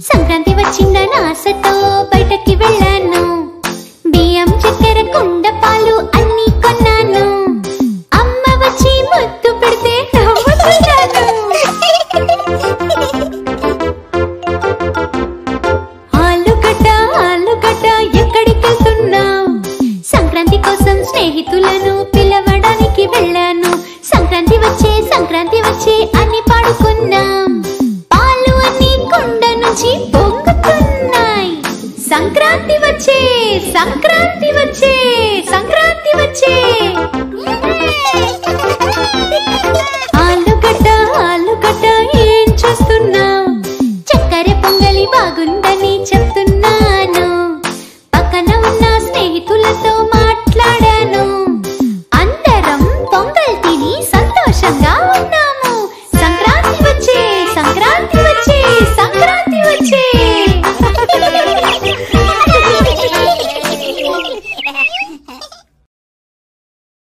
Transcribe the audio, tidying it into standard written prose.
సంక్రాంతి వచ్చిందని ఆశతో బయటకి వెళ్ళాను. బియ్యం చక్కెర కుండ పాలు అన్ని కొన్నాను. అమ్మ వచ్చి ముద్దు పెడితే నవ్వుతున్నాను. ఆలుగడ్డ ఎక్కడికి వెళ్తున్నావు? సంక్రాంతి కోసం స్నేహితులను పిలవడానికి వెళ్ళాను. సంక్రాంతి వచ్చే అని పాడుకున్నాం. పాలు అన్ని కుండ నుంచి పొంగుతున్నాయి. సంక్రాంతి వచ్చే